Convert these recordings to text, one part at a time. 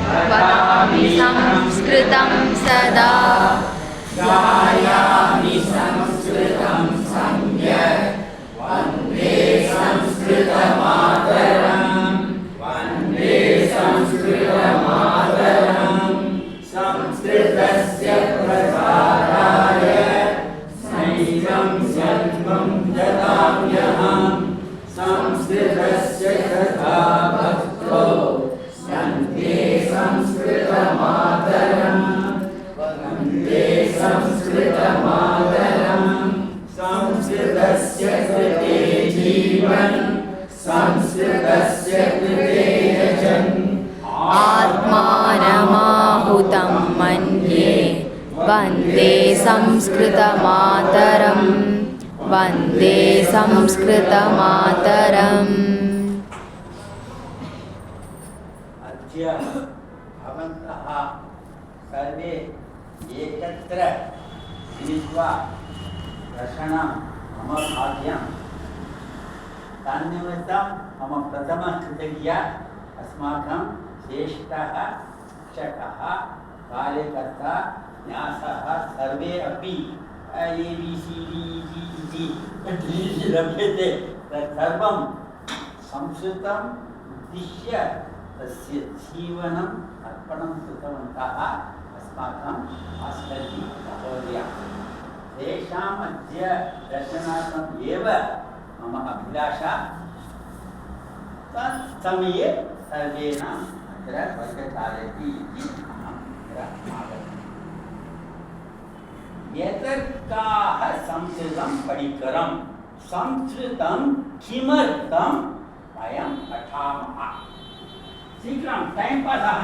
वदामि संस्कृतं सदा गायामि संस्कृतं सम्यक् वन्दे संस्कृतमातरम् वन्दे संस्कृतमातरम् संस्कृतस्य प्रसाराय नैवं जन्मं ददाम्यहम् संस्कृतस्य तथा भक्तो वन्दे संस्कृतमातरम् वन्दे संस्कृतमातरम् संस्कृतस्य कृते जीवन् संस्कृतस्य कृते यजन् आत्मानमाहुतं मन्ये वन्दे संस्कृतमातरम् वन्दे संस्कृतमातरम्। अद्य भवन्तः सर्वे एकत्र मिलित्वा दर्शनं मम भाग्यं तन्निमित्तं मम प्रथमकृतज्ञा अस्माकं ज्येष्ठः शिक्षकः कार्यकर्ता न्यासः सर्वे अपि ABCD लभ्यते तत्सर्वं संस्कृतम् उद्दिश्य तस्य जीवनम् अर्पणं कृतवन्तः अस्माकं मास्टर्जी महोदया तेषाम् अद्य दर्शनार्थम् एव मम अभिलाषा तत् समये सर्वेण अत्र वर्गचालयति इति अहम् अत्र आगतवान्। एतत्काः संस्कृतं पठितरं संस्कृतं किमर्थं वयं पठामः शीघ्रं टैम् पासः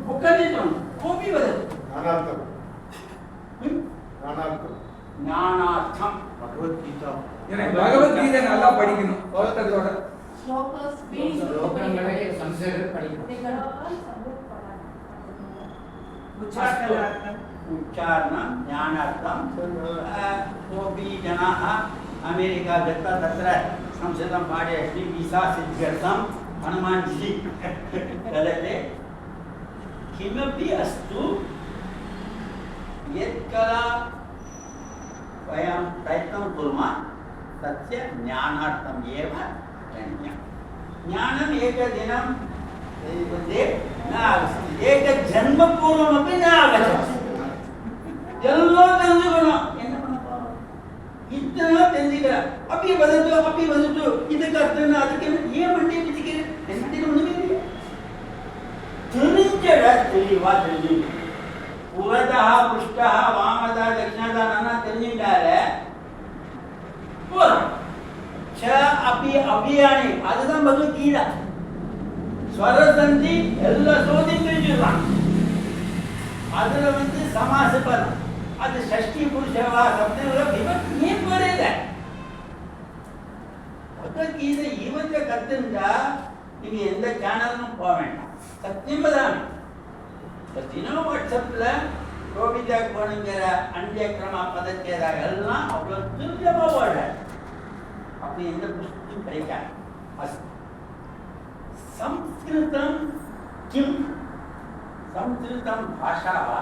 बुक्कदितं कोऽपि वदतु ज्ञानार्थं भगवद्गीता भगवद्गीता நல்லா படிக்கணும் ஒருத்தரோட ஸ்லோகங்களை சம்ஸ்கிருதத்தில் படிக்கணும் उच्चारणं ज्ञानार्थं कोऽपि जनाः अमेरिका गत्वा तत्र संस्कृतं पाठे अस्ति वीसा सिद्ध्यर्थं हनुमान्जी वदति किमपि अस्तु यत्कला वयं प्रयत्नं कुर्मः तस्य ज्ञानार्थम् एव करणीयं ज्ञानम् एकदिनं न आगच्छति एकजन्मपूर्वमपि न आगच्छति ಎಲ್ಲೋ ತಿಳಿದುಕೊಳ್ಳೋ ಏನು ಇದ್ದನ ತಿಳಿದಿಲ್ಲ ಅಪ್ಪಿ ಬದತು ಇದಕ್ಕೆ ಅರ್ಥನ ಅದಕ್ಕೆ ಏನು ಮಂಡಿ ಬಿಟ್ಟಿಗೆ ಎಂತಿನ ಮುಂದೆ ತಿಳಿಂಜಡ ತಿಳಿವಾ ತಿಳಿದು ಪುರತಃ ಪೃಷ್ಠಃ ವಾಮದ ದಕ್ಷಿಣದ ನನ್ನ ತಿಳಿಂಡಾರೆ ಪುರ ಚ ಅಪಿ ಅಭಿಯಾನಿ அதுதான் பகவத்கீதா ஸ்வரசந்தி எல்லா சோதியும் தெரிஞ்சிடலாம் அதுல சமாச பதம் அது ஷஷ்டி புருஷவா சப்தங்கள விபத்து ஏன் வரல பகவத்கீதை ಇವತ್ತು கத்துண்டா நீங்க எந்த சேனலும் போக வேண்டாம் சத்தியம் தான் தினம் வாட்ஸ்அப்ல கோவிதா கோணுங்கிற அன்யக்கிரம பதச்சேதா எல்லாம் அவ்வளவு துல்லியமா ஓட அப்படி எந்த புஸ்தகம் கிடைக்காது संस्कृतं किं संस्कृतं भाषा वा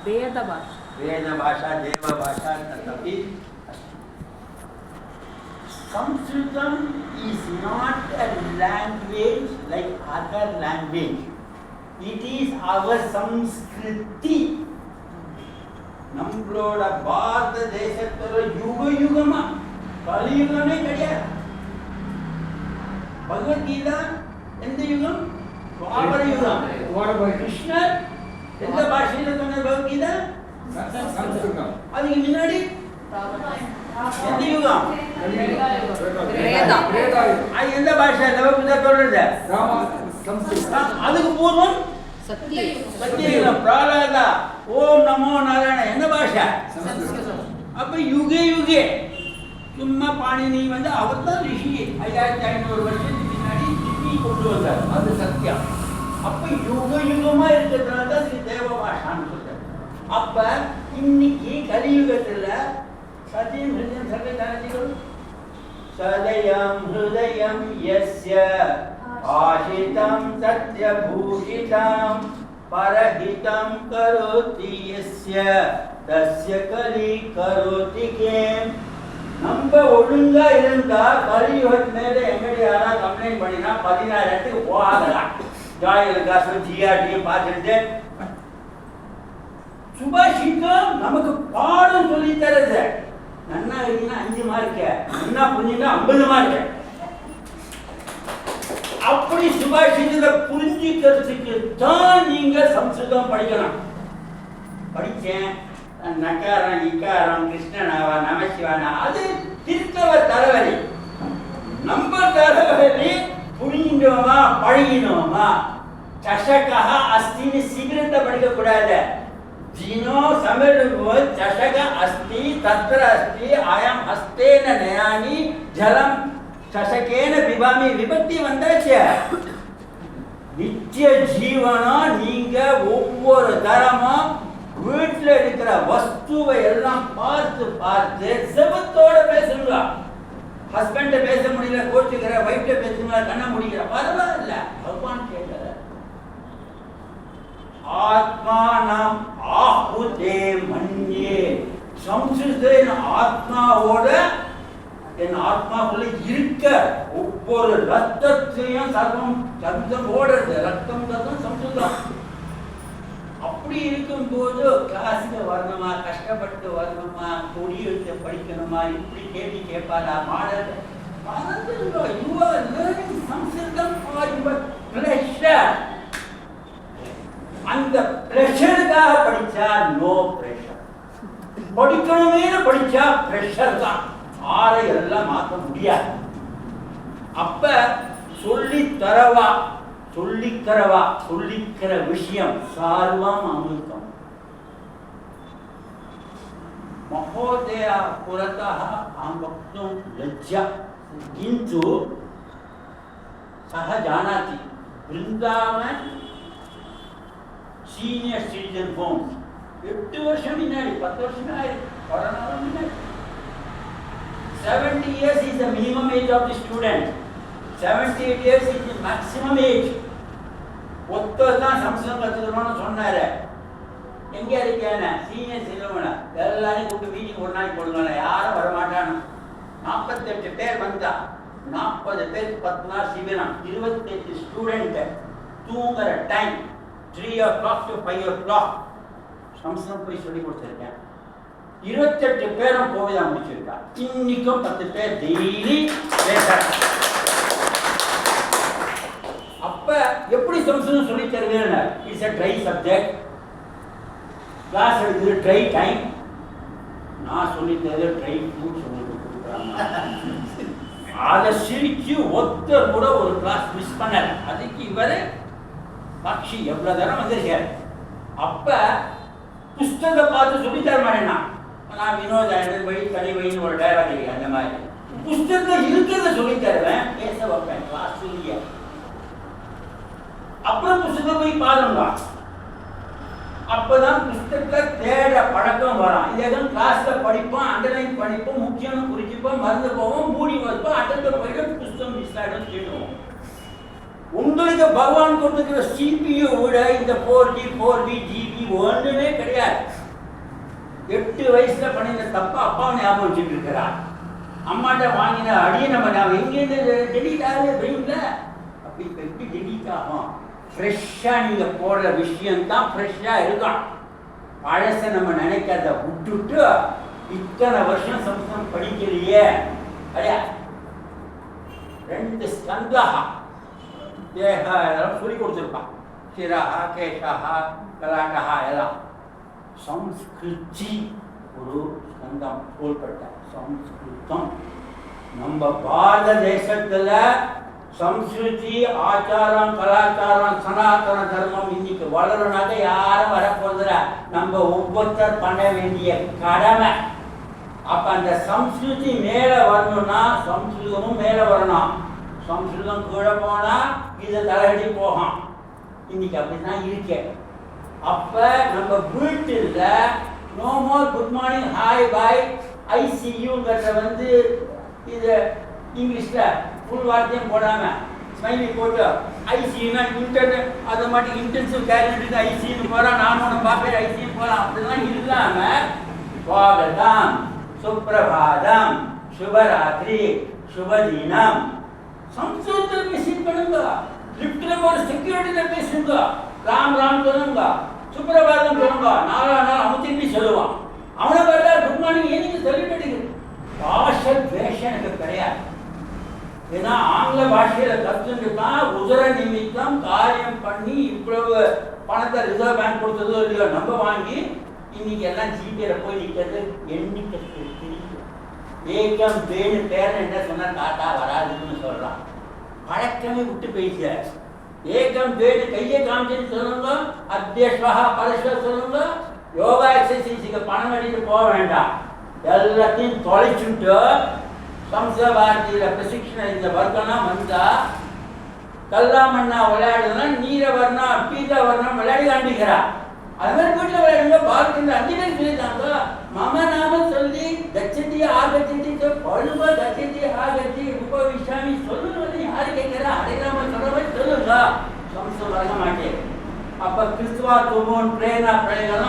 वेदभाषा देवभाषा तदपि संस्कृतं is not a language like other language. It is our संस्कृति. நம்மளோட பாரத தேசத்துல யுக யுகமா கலியுகமே கிடையாது. பகவத்கீதா எந்த யுகம்? துவாபர யுகம். கிருஷ்ணர் எந்த பாஷையில சொன்ன பகவத்கீதா? சம்ஸ்கிருதம். அதுக்கு முன்னாடி எந்த யுகம்? அது எந்த பாஷை? பகவத்கீதா சொல்றது சம்ஸ்கிருதம். அதுக்கு பூர்வம் சத்தியயுகம். பிரஹ்லாதா ஓம் நமோ நாராயண என்ன பாஷை? சம்ஸ்கிருதம். அப்ப யுகே யுகே சும்மா பாணினி அவர் தான் ரிஷி 5500 வருஷத்துக்கு முன்னாடி ரிஷி கொண்டு வந்தார். அது சத்தியம். அப்ப யுக யுகமா இருக்கிறதுனால தான் இது தேவ பாஷான்னு சொல்றாரு. அப்ப இன்னைக்கு கலியுகத்துல सतीं हृदयं सर्वे जानन्ति खलु सदयं हृदयं यस्य आशितं सत्यभूषितं परहितं करोति यस्य तस्य कलि करोति किं நம்ம ஒழுங்கா இருந்தா கலியுகத்து மேல எங்கடி யாரா கம்ப்ளைண்ட் பண்ணினா 16 இடத்துக்கு போகாதலாம் ஜாயில காசு ஜிஆர்டியும் பார்த்துட்டு சுபாஷிதம் நமக்கு பாடம் சொல்லி தரது நன்னா எழுதினா 5 மார்க் நன்னா புரிஞ்சுனா 50 மார்க் அப்படி சுபாஷிதத்தை புரிஞ்சுக்கிறதுக்கு தான் நீங்க சம்ஸ்கிருதம் படிக்கணும் படிச்சேன் நகாரம் இக்காரம் கிருஷ்ணனாவா நமசிவானா அது திருத்தவ தலைவலி நம்ம தலைவலி புரிஞ்சிட்டோமா பழகினோமா சஷகா அஸ்தின்னு சிகரெட்டை படிக்க கூடாது ஜீனோ சமருவ சஷக அஸ்தி தத்ர அஸ்தி ஆயம் ஹஸ்தேன நயானி ஜலம் சஷகேன பிபாமி விபக்தி வந்தாச்சு நித்திய ஜீவனம் நீங்க ஒவ்வொரு தரமும் வீட்டில் இருக்கிற வஸ்துவை எல்லாம் பார்த்து பார்த்து செபத்தோட பேசுங்க ஹஸ்பண்ட பேச முடியல கோச்சுக்கிற வைஃப்ட பேசுங்களா கண்ண முடிக்கிற பரவாயில்ல பகவான் கேட்கிற ஆத்மானம் ஆஹுதே மன்யே சம்ஸ்கிருத ஆத்மாவோட என் ஆத்மாக்குள்ள இருக்க ஒவ்வொரு ரத்தத்தையும் சர்வம் சப்தம் ஓடுறது ரத்தம் சப்தம் சம்ஸ்கிருதம் அப்படி இருக்கும்போது கிளாஸுக்கு வரணுமா கஷ்டப்பட்டு வரணுமா கொடி எழுத்து படிக்கணுமா இப்படி கேள்வி கேட்பாரா model you are learning Sanskritam for your pleasure அந்த ப்ரெஷருக்காக படிச்சா நோ ப்ரெஷர் படிக்கணுமே படிச்சா ப்ரெஷர் தான் ஆரை எல்லாம் மாற்ற முடியாது அப்ப சொல்லி தரவா சொல்லிக்கிறவா சொல்லிக்கிற விஷயம் சார்வம் அமிர்தம் महोदय पुरतः अहं वक्तुं लज्जा किन्तु सः जानाति वृन्दावन सीनियर सिटीजन होम 8 वर्षं मुन्नाडि 10 वर्षं corona मुन्नाडि 70 years is the minimum age of the student 78 years is the maximum age ஒருத்தர் தான் சம்ஸ்கிருதம் கற்றுக்கணும்னு சொன்னாரு எங்க இருக்கேன் சீனியர் சிலவன எல்லாரையும் கூப்பிட்டு மீட்டிங் ஒரு நாளைக்கு போடுங்க யாரும் வரமாட்டானு 48 பேர் வந்தா 40 பேருக்கு 10 நாள் சிபிரம் 28 ஸ்டூடெண்ட் தூங்குற டைம் 3 o'clock to 5 o'clock சம்ஸ்கிருதம் போய் சொல்லி கொடுத்துருக்கேன் 28 பேரும் கோவிதா முடிச்சிருக்கா இன்னைக்கும் 10 பேர் டெய்லி பேசுறாங்க அப்ப எப்படி சம்ஸ்கிருதம் சொல்லி தருவீங்க it's a dry subject class எடுக்குது ட்ரை டைம் நான் சொல்லி தரது ட்ரை ஃப்ரூட் சொல்லி கொடுக்குறாங்க அதை சிரிச்சு ஒருத்தர் கூட ஒரு கிளாஸ் மிஸ் பண்ணல அதுக்கு இவர் பக்ஷி எவ்வளவு தரம் வந்திருக்காரு அப்ப புஸ்தகத்தை பார்த்து சொல்லி தர மாட்டேன்னா நான் வினோத வழி தனி வழின்னு ஒரு டைலாக் இருக்கு அந்த மாதிரி புஸ்தகத்தை இருக்கிறத சொல்லி தருவேன் பேச வைப்பேன் கிளாஸ் சொல்லிய அப்புறம் புஸ்தகம் போய் பாருங்க அப்பதான் புஸ்தகத்தை தேட பழக்கம் வரும் இதெல்லாம் கிளாஸ்ல படிப்போம் அண்டர்லைன் படிப்போம் முக்கியம் குறிச்சிப்போம் மறந்து போவோம் மூடி வைப்போம் அட்டத்தில் போயிட்டு புஸ்தகம் மிஸ் ஆகிடும் தேடுவோம் உங்களுக்கு பகவான் கொடுத்துக்கிற CPU விட இந்த 4G 4B GB ஒன்றுமே கிடையாது 8 வயசுல பண்ணின தப்பா அப்பாவை ஞாபகம் வச்சுட்டு இருக்கிறார் அம்மாட்ட வாங்கின அடியை நம்ம ஞாபகம் எங்கேருந்து டெலிட் ஆகுது பிரெயின்ல அப்படி இப்போ எப்படி டெலிட் ஆகும் ஃப்ரெஷ்ஷாக நீங்கள் போடுற விஷயம் தான் ஃப்ரெஷ்ஷாக இருக்கும் பழச நம்ம நினைக்கிறத விட்டுட்டு இத்தனை வருஷம் சம்ஸ்கிருதம் படிக்கலையே அடையா 2 ஸ்கந்தா தேக எல்லாம் சொல்லி கொடுத்துருப்பான் சிரஹா கேஷா கலாட்டா எல்லாம் சம்ஸ்கிருதி ஒரு ஸ்கந்தம் தோள்பட்ட சம்ஸ்கிருதம் நம்ம பாரத தேசத்துல சம்ஸ்கிருதி ஆச்சாரம் கலாச்சாரம் சனாதன தர்மம் இன்னைக்கு வளரனாக யாரும் வரப்போறதுல நம்ம ஒவ்வொருத்தர் பண்ண வேண்டிய கடமை அப்ப அந்த சம்ஸ்கிருதி மேல வரணும்னா சம்ஸ்கிருதமும் மேல வரணும் சம்ஸ்கிருதம் கீழே போனா இதை தலையடி போகும் இன்னைக்கு அப்படிதான் இருக்கே அப்ப நம்ம வீட்டுல no more good morning hi bye ஐசியூங்கிறத வந்து இது இங்கிலீஷ்ல ஃபுல் வார்த்தையும் போடாம ஸ்மைலி போட்டு ஐசியூனா இன்டர்நெட் அதை மட்டும் இன்டென்சிவ் கேர் ஐசியூன்னு போகிறான், நான் ஒன்று பார்ப்பேன் ஐசியூ போகலாம் அப்படிலாம் இல்லாமல் ஸ்வாகதம், சுப்பிரபாதம், சுபராத்திரி, சுபதினம் சம்ஸ்கிருதத்தில் பேசிட்டு பண்ணுங்க. லிப்டில் ஒரு செக்யூரிட்டியில் பேசுங்க. ராம் ராம் சொல்லுங்க, சுப்பிரபாதம் சொல்லுங்க, நாலா நாள் அவன் திருப்பி சொல்லுவான். அவனை பார்த்தா குட் மார்னிங் ஏனிங்க சொல்லிட்டு பாஷை வேஷம் எனக்கு கிடையாது. ஏன்னா ஆங்கில பாஷையில கற்றுட்டு தான் உதர நிமித்தம் காரியம் பண்ணி இவ்வளவு பணத்தை ரிசர்வ் பேங்க் கொடுத்ததோ இல்லையோ நம்ம வாங்கி இன்னைக்கு எல்லாம் ஜிபேல போய் நிற்கிறது எண்ணிக்கை தெரியும். ஏக்கம் வேணு பேர் என்ன சொன்னா டாட்டா வராதுன்னு சொல்றான். பழக்கமே விட்டு போயிடுச்சு. ஏக்கம் வேணு கையை காமிச்சுன்னு சொல்லுங்க, அத்தியஸ்வா பரஸ்வ சொல்லுங்க. யோகா எக்ஸசைஸுக்கு பணம் கட்டிட்டு போக வேண்டாம். எல்லாத்தையும் தொலைச்சுட்டு சம்ஸ்கிருத பாரதியில் பிரசிக்ஷன் இந்த வர்க்கம்லாம் வந்தா கல்லாமண்ணா விளையாடுதுன்னா நீரவர்ணா பீதவர்ணம் விளையாடி காண்பிக்கிறா. அது மாதிரி வீட்டில் விளையாடுங்க. பாரதியில் 5 பேர் சொல்லிட்டாங்க. மம நாம சொல்லி கச்சதி ஆகச்சதி பழுவ கச்சதி ஆகச்சி உபவிஷாமி சொல்லுவது யாரு கேட்கிறா? ஹரிநாம சொல்ற மாதிரி சொல்லுங்க. சம்ஸ்கிருதம் வழங்க மாட்டேன். அப்ப கிறிஸ்துவா துமோன் பிரேனா பிரேங்கெல்லாம்